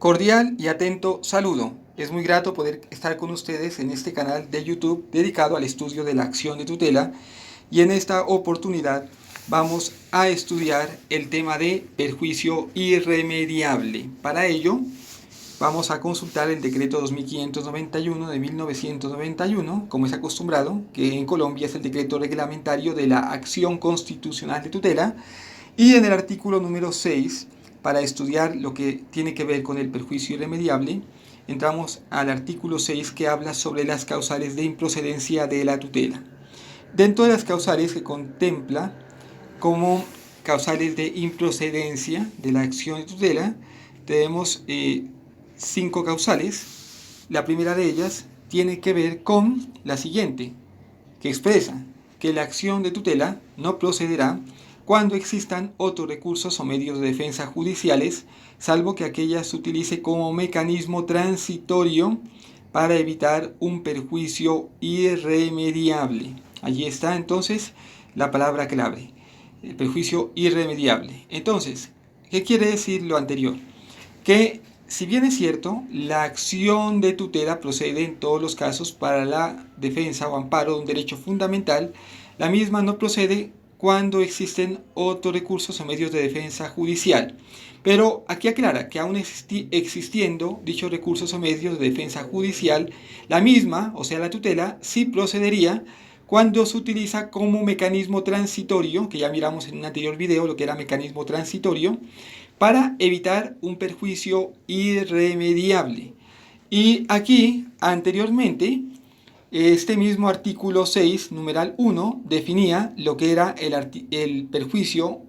Cordial y atento saludo. Es muy grato poder estar con ustedes en este canal de YouTube dedicado al estudio de la acción de tutela, y en esta oportunidad vamos a estudiar el tema de perjuicio irremediable. Para ello vamos a consultar el decreto 2591 de 1991, como es acostumbrado, que en Colombia es el decreto reglamentario de la acción constitucional de tutela, y en el artículo número 6, para estudiar lo que tiene que ver con el perjuicio irremediable, entramos al artículo 6, que habla sobre las causales de improcedencia de la tutela. Dentro de las causales que contempla como causales de improcedencia de la acción de tutela, tenemos 5 causales. La primera de ellas tiene que ver con la siguiente, que expresa que la acción de tutela no procederá cuando existan otros recursos o medios de defensa judiciales, salvo que aquella se utilice como mecanismo transitorio para evitar un perjuicio irremediable. Allí está entonces la palabra clave, el perjuicio irremediable. Entonces, ¿qué quiere decir lo anterior? Que si bien es cierto, la acción de tutela procede en todos los casos para la defensa o amparo de un derecho fundamental, la misma no procede cuando existen otros recursos o medios de defensa judicial. Pero aquí aclara que aún existiendo dichos recursos o medios de defensa judicial, la misma, o sea la tutela, sí procedería cuando se utiliza como mecanismo transitorio, que ya miramos en un anterior video lo que era mecanismo transitorio, para evitar un perjuicio irremediable. Y aquí, anteriormente, este mismo artículo 6, numeral 1, definía lo que era el perjuicio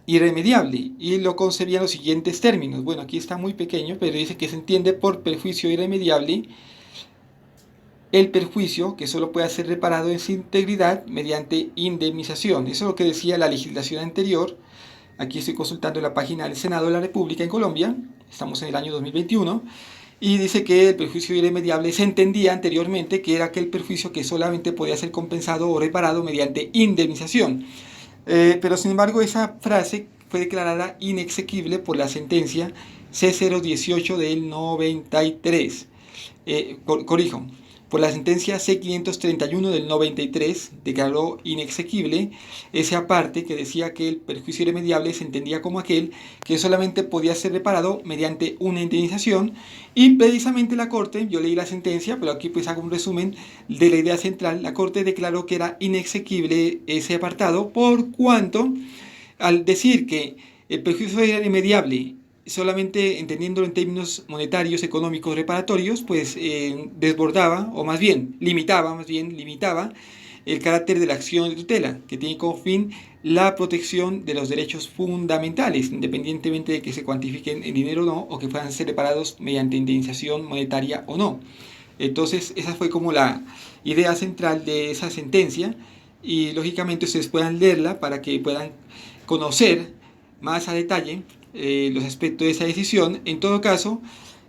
irremediable, y lo concebía en los siguientes términos. Bueno, aquí está muy pequeño, pero dice que se entiende por perjuicio irremediable el perjuicio que solo puede ser reparado en su integridad mediante indemnización. Eso es lo que decía la legislación anterior. Aquí estoy consultando la página del Senado de la República en Colombia, estamos en el año 2021, y dice que el perjuicio irremediable se entendía anteriormente que era aquel perjuicio que solamente podía ser compensado o reparado mediante indemnización. Pero sin embargo esa frase fue declarada inexequible por la sentencia C018 del 93. Corrijo, por la sentencia C531 del 93 declaró inexequible esa parte que decía que el perjuicio irremediable se entendía como aquel que solamente podía ser reparado mediante una indemnización, y precisamente la Corte, yo leí la sentencia, pero aquí pues hago un resumen de la idea central. La Corte declaró que era inexequible ese apartado por cuanto, al decir que el perjuicio irremediable solamente entendiéndolo en términos monetarios, económicos, reparatorios, pues desbordaba, o más bien limitaba el carácter de la acción de tutela, que tiene como fin la protección de los derechos fundamentales, independientemente de que se cuantifiquen en dinero o no, o que puedan ser reparados mediante indemnización monetaria o no. Entonces, esa fue como la idea central de esa sentencia, y lógicamente ustedes puedan leerla para que puedan conocer más a detalle los aspectos de esa decisión. En todo caso,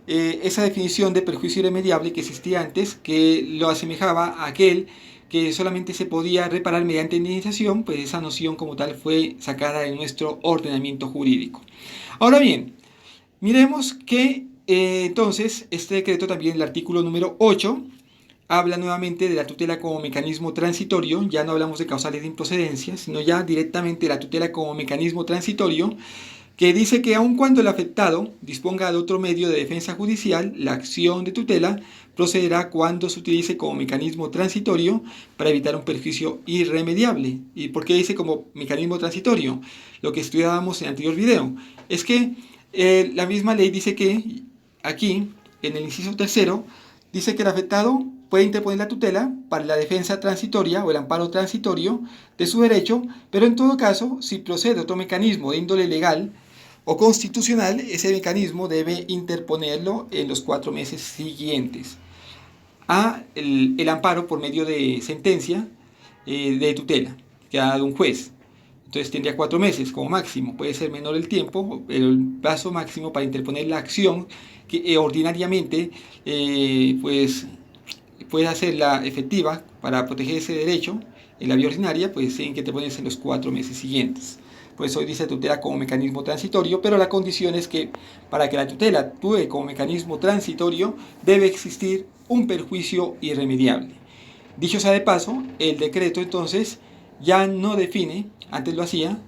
esa definición de perjuicio irremediable que existía antes, que lo asemejaba a aquel que solamente se podía reparar mediante indemnización, pues esa noción como tal fue sacada de nuestro ordenamiento jurídico. Ahora bien, miremos que entonces este decreto, también el artículo número 8, habla nuevamente de la tutela como mecanismo transitorio. Ya no hablamos de causales de improcedencia, sino ya directamente de la tutela como mecanismo transitorio, que dice que aun cuando el afectado disponga de otro medio de defensa judicial, la acción de tutela procederá cuando se utilice como mecanismo transitorio para evitar un perjuicio irremediable. ¿Y por qué dice como mecanismo transitorio? Lo que estudiábamos en el anterior video es que la misma ley dice que aquí, en el inciso tercero, dice que el afectado puede interponer la tutela para la defensa transitoria o el amparo transitorio de su derecho, pero en todo caso, si procede otro mecanismo de índole legal o constitucional, ese mecanismo debe interponerlo en los 4 meses siguientes a el amparo por medio de sentencia de tutela que ha dado un juez. Entonces tendría 4 meses como máximo. Puede ser menor el tiempo, pero el plazo máximo para interponer la acción que ordinariamente pues puede hacerla efectiva para proteger ese derecho en la vía ordinaria, pues tienen que interponerse en los 4 meses siguientes. pues hoy dice tutela como mecanismo transitorio, pero la condición es que para que la tutela actúe como mecanismo transitorio debe existir un perjuicio irremediable. Dicho sea de paso, el decreto entonces ya no define, antes lo hacía,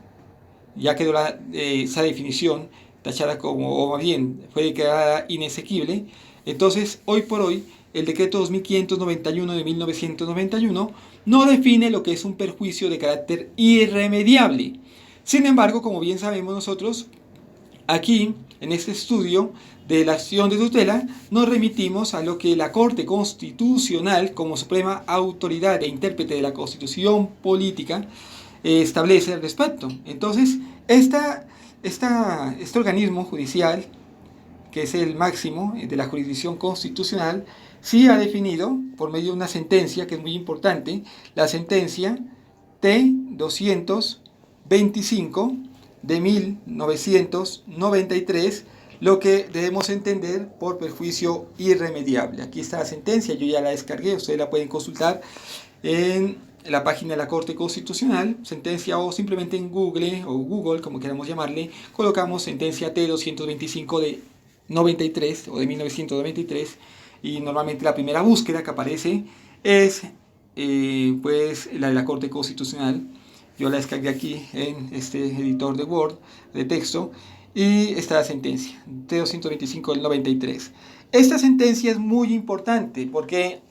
ya quedó esa definición tachada como, o más bien, fue declarada inexequible. Entonces, hoy por hoy, el decreto 2591 de 1991 no define lo que es un perjuicio de carácter irremediable. Sin embargo, como bien sabemos nosotros, aquí, en este estudio de la acción de tutela, nos remitimos a lo que la Corte Constitucional, como suprema autoridad e intérprete de la Constitución política, establece al respecto. Entonces, este organismo judicial, que es el máximo de la jurisdicción constitucional, sí ha definido, por medio de una sentencia que es muy importante, la sentencia T-225 de 1993, lo que debemos entender por perjuicio irremediable. Aquí está la sentencia, yo ya la descargué, ustedes la pueden consultar en la página de la Corte Constitucional, sentencia, o simplemente en Google o Google, como queramos llamarle, colocamos sentencia T-225 de 93 o de 1993, y normalmente la primera búsqueda que aparece es pues la de la Corte Constitucional. Yo la descargué aquí en este editor de Word de texto, y está la sentencia T-225 del 93. Esta sentencia es muy importante porque,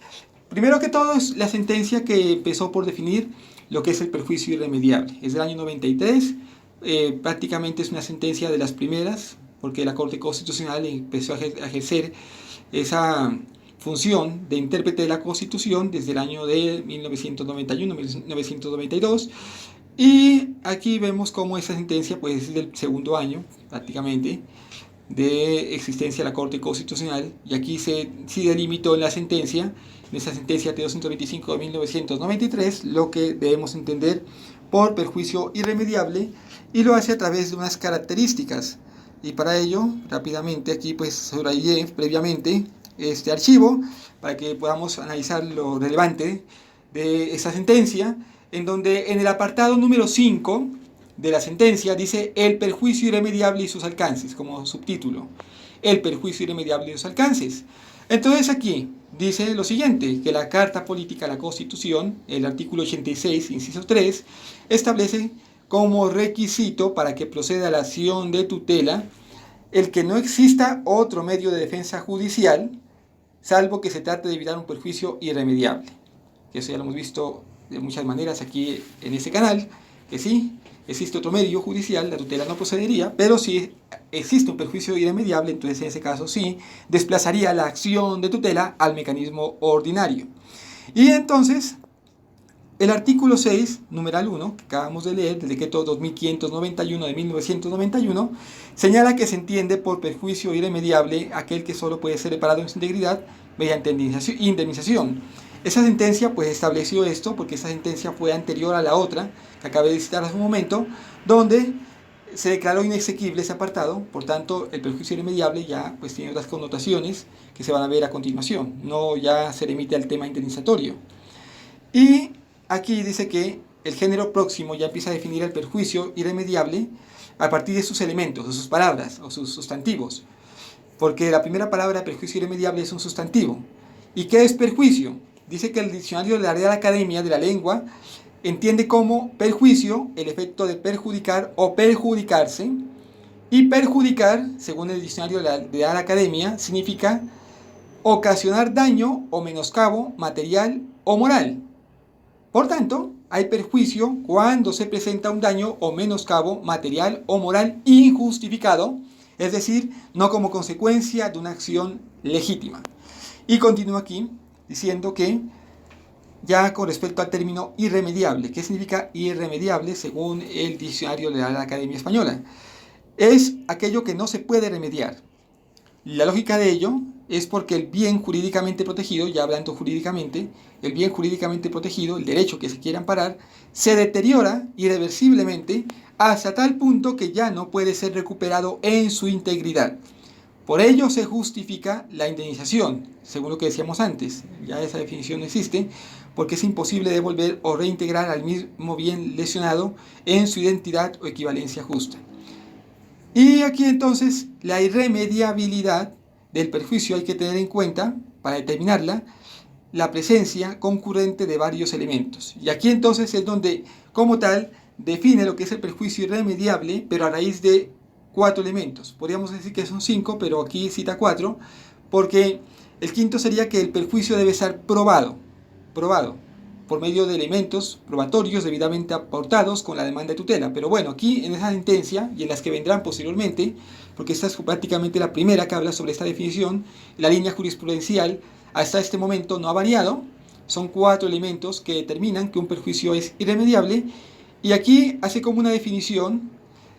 primero que todo, es la sentencia que empezó por definir lo que es el perjuicio irremediable. Es del año 93, prácticamente es una sentencia de las primeras, porque la Corte Constitucional empezó a ejercer esa función de intérprete de la Constitución desde el año de 1991-1992. Y aquí vemos cómo esa sentencia pues, es del segundo año, prácticamente, de existencia de la Corte Constitucional, y aquí sí delimitó en la sentencia, en esa sentencia T-225 de 1993, lo que debemos entender por perjuicio irremediable, y lo hace a través de unas características. Y para ello, rápidamente, aquí pues subrayé previamente este archivo para que podamos analizar lo relevante de esa sentencia, en donde en el apartado número 5 de la sentencia dice el perjuicio irremediable y sus alcances, como subtítulo, el perjuicio irremediable y sus alcances. Entonces aquí dice lo siguiente, que la Carta Política de la Constitución, el artículo 86, inciso 3, establece como requisito para que proceda la acción de tutela el que no exista otro medio de defensa judicial, salvo que se trate de evitar un perjuicio irremediable. Que eso ya lo hemos visto de muchas maneras aquí en este canal, que sí, existe otro medio judicial, la tutela no procedería, pero si existe un perjuicio irremediable, entonces en ese caso sí, desplazaría la acción de tutela al mecanismo ordinario. Y entonces, el artículo 6, numeral 1, que acabamos de leer, del decreto 2591 de 1991, señala que se entiende por perjuicio irremediable aquel que solo puede ser reparado en su integridad mediante indemnización. Esa sentencia pues estableció esto, porque esa sentencia fue anterior a la otra, que acabé de citar hace un momento, donde se declaró inexequible ese apartado. Por tanto, el perjuicio irremediable ya pues tiene otras connotaciones que se van a ver a continuación, no ya se remite al tema indemnizatorio. Y aquí dice que el género próximo ya empieza a definir el perjuicio irremediable a partir de sus elementos, de sus palabras o sus sustantivos, porque la primera palabra perjuicio irremediable es un sustantivo. ¿Y qué es perjuicio? Dice que el diccionario de la Real Academia de la Lengua entiende como perjuicio el efecto de perjudicar o perjudicarse, y perjudicar, según el diccionario de la Real Academia, significa ocasionar daño o menoscabo material o moral. Por tanto, hay perjuicio cuando se presenta un daño o menoscabo material o moral injustificado, es decir, no como consecuencia de una acción legítima. Y continúa aquí diciendo que ya con respecto al término irremediable, ¿qué significa irremediable según el diccionario de la Academia Española? Es aquello que no se puede remediar. La lógica de ello es porque el bien jurídicamente protegido, ya hablando jurídicamente, el bien jurídicamente protegido, el derecho que se quiere amparar, se deteriora irreversiblemente hasta tal punto que ya no puede ser recuperado en su integridad. Por ello se justifica la indemnización, según lo que decíamos antes. Ya esa definición no existe, porque es imposible devolver o reintegrar al mismo bien lesionado en su identidad o equivalencia justa. Y aquí entonces la irremediabilidad del perjuicio hay que tener en cuenta, para determinarla, la presencia concurrente de varios elementos. Y aquí entonces es donde, como tal, define lo que es el perjuicio irremediable, pero a raíz de 4 elementos. Podríamos decir que son 5, pero aquí cita 4, porque el quinto sería que el perjuicio debe ser probado por medio de elementos probatorios debidamente aportados con la demanda de tutela. Pero bueno, aquí en esa sentencia y en las que vendrán posteriormente, porque esta es prácticamente la primera que habla sobre esta definición, la línea jurisprudencial hasta este momento no ha variado. Son 4 elementos que determinan que un perjuicio es irremediable, y aquí hace como una definición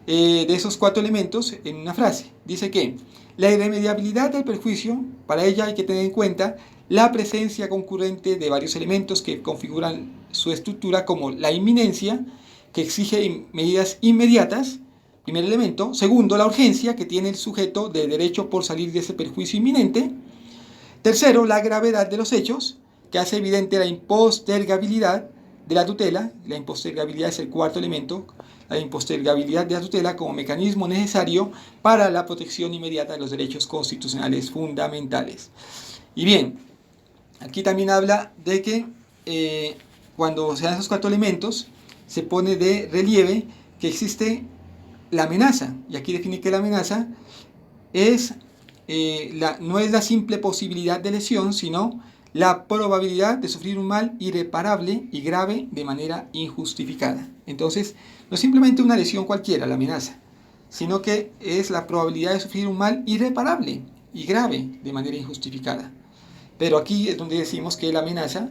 de esos 4 elementos en una frase. Dice que la irremediabilidad del perjuicio, para ella hay que tener en cuenta la presencia concurrente de varios elementos que configuran su estructura, como la inminencia, que exige medidas inmediatas, primer elemento. Segundo, la urgencia, que tiene el sujeto de derecho por salir de ese perjuicio inminente. Tercero, la gravedad de los hechos, que hace evidente la impostergabilidad de la tutela. La impostergabilidad es el 4 elemento, la impostergabilidad de la tutela como mecanismo necesario para la protección inmediata de los derechos constitucionales fundamentales. Y bien, aquí también habla de que cuando se dan esos 4 elementos, se pone de relieve que existe la amenaza. Y aquí define que la amenaza es, no es la simple posibilidad de lesión, sino la probabilidad de sufrir un mal irreparable y grave de manera injustificada. Entonces, no es simplemente una lesión cualquiera, la amenaza, sino que es la probabilidad de sufrir un mal irreparable y grave de manera injustificada. Pero aquí es donde decimos que la amenaza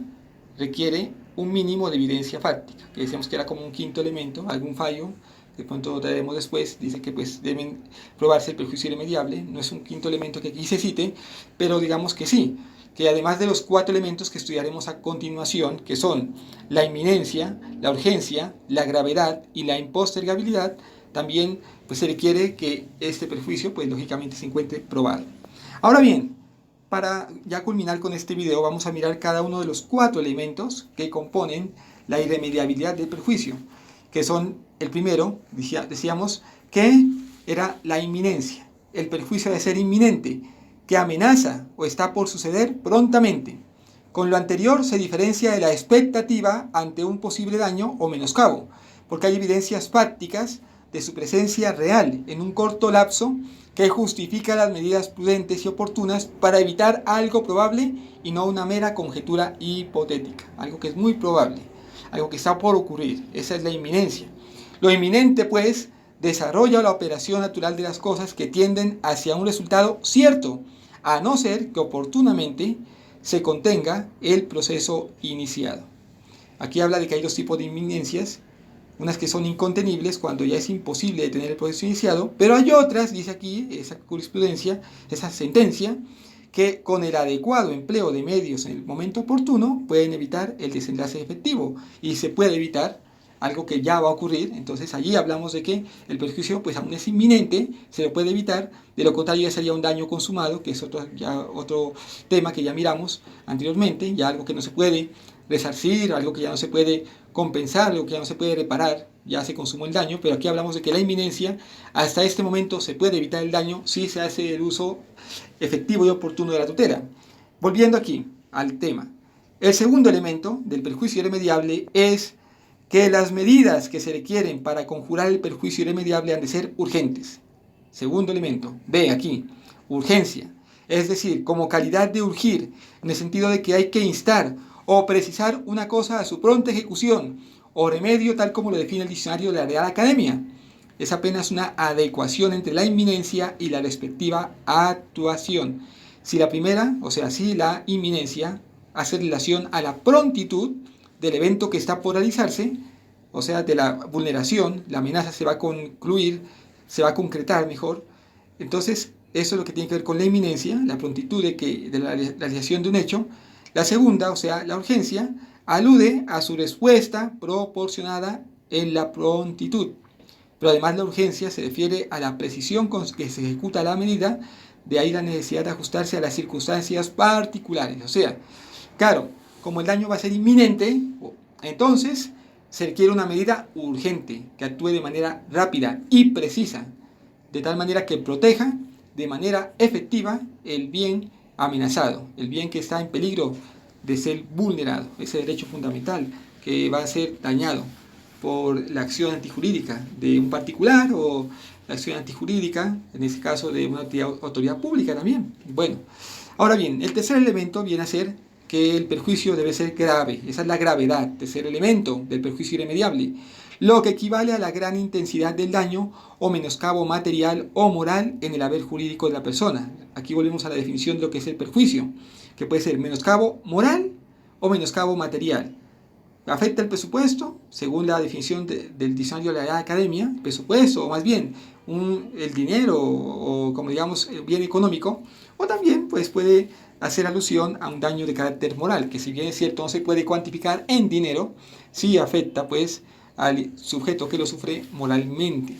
requiere un mínimo de evidencia fáctica, que decíamos que era como un quinto elemento, algún fallo, de pronto traeremos después, dice que pues deben probarse el perjuicio irremediable. No es un quinto elemento que aquí se cite, pero digamos que sí, que además de los 4 elementos que estudiaremos a continuación, que son la inminencia, la urgencia, la gravedad y la impostergabilidad, también pues se requiere que este perjuicio pues lógicamente se encuentre probado. Ahora bien, para ya culminar con este video, vamos a mirar cada uno de los 4 elementos que componen la irremediabilidad del perjuicio, que son el primero, decíamos, que era la inminencia. El perjuicio debe ser inminente, que amenaza o está por suceder prontamente. Con lo anterior se diferencia de la expectativa ante un posible daño o menoscabo, porque hay evidencias fácticas de su presencia real en un corto lapso que justifica las medidas prudentes y oportunas para evitar algo probable y no una mera conjetura hipotética, algo que es muy probable, algo que está por ocurrir. Esa es la inminencia. Lo inminente, pues, desarrolla la operación natural de las cosas que tienden hacia un resultado cierto, a no ser que oportunamente se contenga el proceso iniciado. Aquí habla de que hay 2 tipos de inminencias, unas que son incontenibles cuando ya es imposible detener el proceso iniciado, pero hay otras, dice aquí esa jurisprudencia, esa sentencia, que con el adecuado empleo de medios en el momento oportuno pueden evitar el desenlace efectivo, y se puede evitar algo que ya va a ocurrir. Entonces allí hablamos de que el perjuicio pues aún es inminente, se lo puede evitar, de lo contrario ya sería un daño consumado, que es otro tema que ya miramos anteriormente, ya algo que no se puede resarcir, algo que ya no se puede compensar, algo que ya no se puede reparar, ya se consumó el daño. Pero aquí hablamos de que la inminencia, hasta este momento se puede evitar el daño si se hace el uso efectivo y oportuno de la tutela. Volviendo aquí al tema, el segundo elemento del perjuicio irremediable es que las medidas que se requieren para conjurar el perjuicio irremediable han de ser urgentes. Segundo elemento, ve aquí, urgencia, es decir, como calidad de urgir, en el sentido de que hay que instar o precisar una cosa a su pronta ejecución o remedio, tal como lo define el diccionario de la Real Academia. Es apenas una adecuación entre la inminencia y la respectiva actuación. Si la primera, o sea, si la inminencia hace relación a la prontitud del evento que está por realizarse, o sea, de la vulneración, la amenaza se va a concluir, se va a concretar mejor. Entonces, eso es lo que tiene que ver con la inminencia, la prontitud de la realización de un hecho. La segunda, o sea, la urgencia, alude a su respuesta proporcionada en la prontitud. Pero además la urgencia se refiere a la precisión con que se ejecuta la medida, de ahí la necesidad de ajustarse a las circunstancias particulares. O sea, claro, como el daño va a ser inminente, entonces se requiere una medida urgente que actúe de manera rápida y precisa, de tal manera que proteja de manera efectiva el bien amenazado, el bien que está en peligro de ser vulnerado, ese derecho fundamental que va a ser dañado por la acción antijurídica de un particular o la acción antijurídica, en este caso de una autoridad pública también. Bueno, ahora bien, el tercer elemento viene a ser que el perjuicio debe ser grave. Esa es la gravedad, tercer elemento del perjuicio irremediable, lo que equivale a la gran intensidad del daño o menoscabo material o moral en el haber jurídico de la persona. Aquí volvemos a la definición de lo que es el perjuicio, que puede ser menoscabo moral o menoscabo material. Afecta el presupuesto, según la definición del diccionario de la Academia, presupuesto, o más bien el dinero, o como digamos, el bien económico, o también pues, puede hacer alusión a un daño de carácter moral, que si bien es cierto no se puede cuantificar en dinero, sí afecta pues al sujeto que lo sufre moralmente,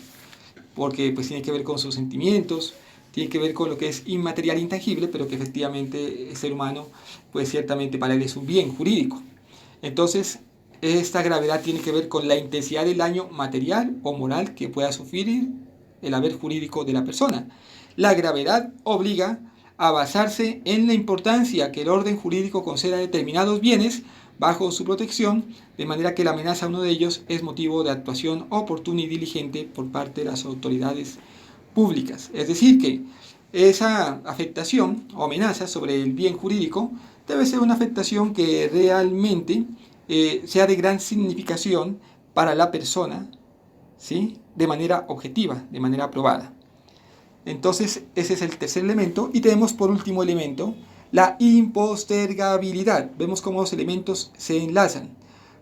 porque pues tiene que ver con sus sentimientos, tiene que ver con lo que es inmaterial, intangible, pero que efectivamente el ser humano, pues ciertamente para él es un bien jurídico. Entonces, esta gravedad tiene que ver con la intensidad del daño material o moral que pueda sufrir el haber jurídico de la persona. La gravedad obliga a basarse en la importancia que el orden jurídico conceda a determinados bienes bajo su protección, de manera que la amenaza a uno de ellos es motivo de actuación oportuna y diligente por parte de las autoridades públicas. Es decir, que esa afectación o amenaza sobre el bien jurídico debe ser una afectación que realmente sea de gran significación para la persona, ¿sí? De manera objetiva, de manera probada. Entonces, ese es el tercer elemento. Y tenemos por último elemento la impostergabilidad. Vemos cómo los elementos se enlazan,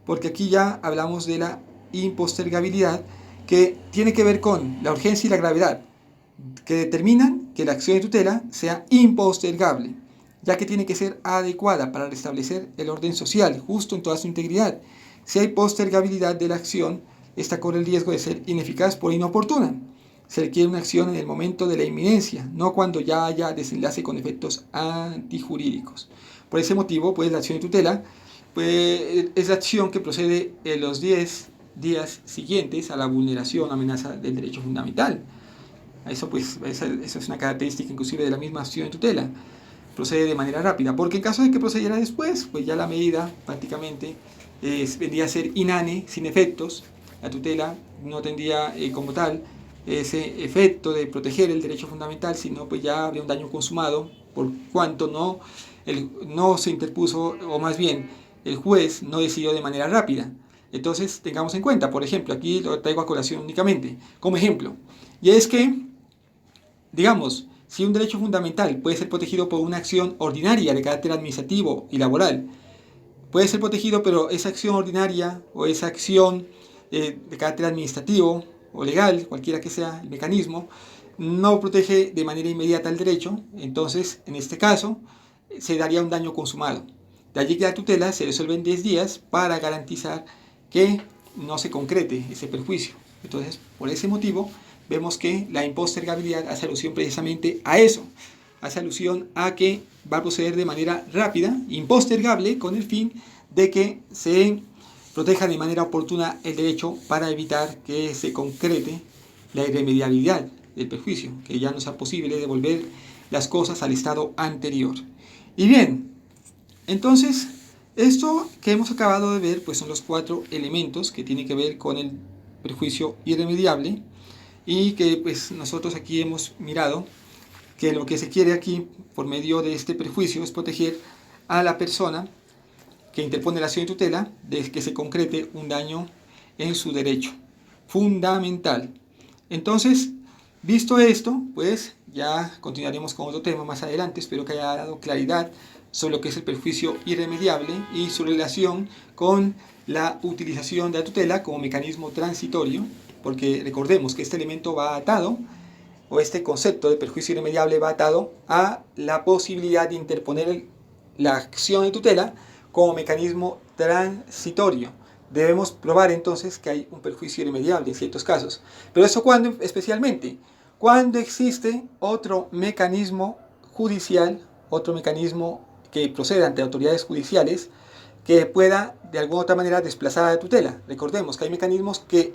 porque aquí ya hablamos de la impostergabilidad, que tiene que ver con la urgencia y la gravedad, que determinan que la acción de tutela sea impostergable, ya que tiene que ser adecuada para restablecer el orden social, justo en toda su integridad. Si hay postergabilidad de la acción, esta corre el riesgo de ser ineficaz por inoportuna. Se requiere una acción en el momento de la inminencia, no cuando ya haya desenlace con efectos antijurídicos. Por ese motivo, pues la acción de tutela pues, es la acción que procede en los 10 días siguientes a la vulneración o amenaza del derecho fundamental. Eso, pues, eso es una característica inclusive de la misma acción de tutela. Procede de manera rápida, porque en caso de que procediera después, pues ya la medida prácticamente vendría a ser inane, sin efectos. La tutela no tendría como tal ese efecto de proteger el derecho fundamental, sino pues ya habría un daño consumado, por cuanto no se interpuso, o más bien el juez no decidió de manera rápida. Entonces tengamos en cuenta, por ejemplo, aquí lo traigo a colación únicamente, como ejemplo, y es que, digamos, si un derecho fundamental puede ser protegido por una acción ordinaria de carácter administrativo y laboral, puede ser protegido, pero esa acción ordinaria o esa acción de carácter administrativo o legal, cualquiera que sea el mecanismo, no protege de manera inmediata el derecho, entonces en este caso se daría un daño consumado. De allí que la tutela se resuelve en 10 días para garantizar que no se concrete ese perjuicio. Entonces, por ese motivo, vemos que la impostergabilidad hace alusión precisamente a eso, hace alusión a que va a proceder de manera rápida, impostergable, con el fin de que se proteja de manera oportuna el derecho para evitar que se concrete la irremediabilidad del perjuicio, que ya no sea posible devolver las cosas al estado anterior. Y bien, entonces, esto que hemos acabado de ver, pues son los 4 elementos que tienen que ver con el perjuicio irremediable, y que pues nosotros aquí hemos mirado que lo que se quiere aquí por medio de este perjuicio es proteger a la persona que interpone la acción de tutela de que se concrete un daño en su derecho fundamental. Entonces, visto esto, pues ya continuaremos con otro tema más adelante. Espero que haya dado claridad sobre lo que es el perjuicio irremediable y su relación con la utilización de la tutela como mecanismo transitorio, porque recordemos que este elemento va atado, o este concepto de perjuicio irremediable va atado a la posibilidad de interponer la acción de tutela como mecanismo transitorio, debemos probar entonces que hay un perjuicio irremediable en ciertos casos. Pero eso cuando, especialmente, cuando existe otro mecanismo judicial, otro mecanismo que proceda ante autoridades judiciales, que pueda de alguna u otra manera desplazar a la tutela. Recordemos que hay mecanismos que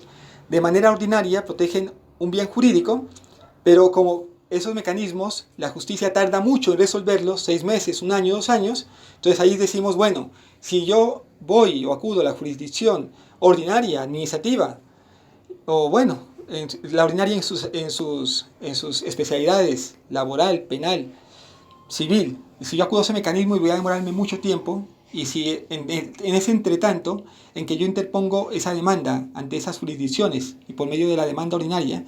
de manera ordinaria protegen un bien jurídico, pero como esos mecanismos, la justicia tarda mucho en resolverlos, 6 meses, 1 año, 2 años, entonces ahí decimos, bueno, si yo voy o acudo a la jurisdicción ordinaria, administrativa, o bueno, la ordinaria en sus especialidades, laboral, penal, civil, y si yo acudo a ese mecanismo y voy a demorarme mucho tiempo, y si en ese entretanto en que yo interpongo esa demanda ante esas jurisdicciones y por medio de la demanda ordinaria,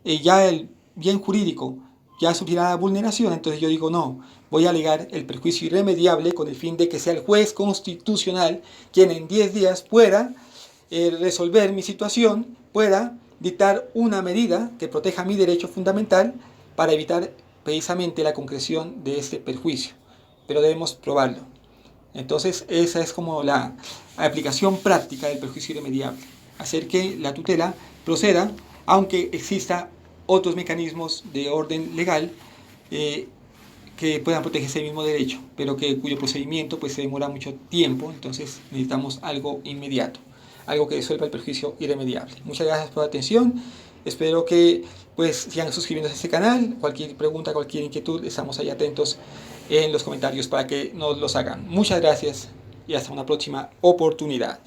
ya el bien jurídico ya sufrirá vulneración, entonces yo digo no, voy a alegar el perjuicio irremediable con el fin de que sea el juez constitucional quien en 10 días pueda resolver mi situación, pueda dictar una medida que proteja mi derecho fundamental para evitar precisamente la concreción de este perjuicio. Pero debemos probarlo. Entonces esa es como la aplicación práctica del perjuicio irremediable. Hacer que la tutela proceda aunque exista otros mecanismos de orden legal que puedan proteger ese mismo derecho, pero cuyo procedimiento pues se demora mucho tiempo, entonces necesitamos algo inmediato, algo que resuelva el perjuicio irremediable. Muchas gracias por la atención, espero que pues sigan suscribiéndose a este canal, cualquier pregunta, cualquier inquietud, estamos ahí atentos en los comentarios para que nos los hagan. Muchas gracias y hasta una próxima oportunidad.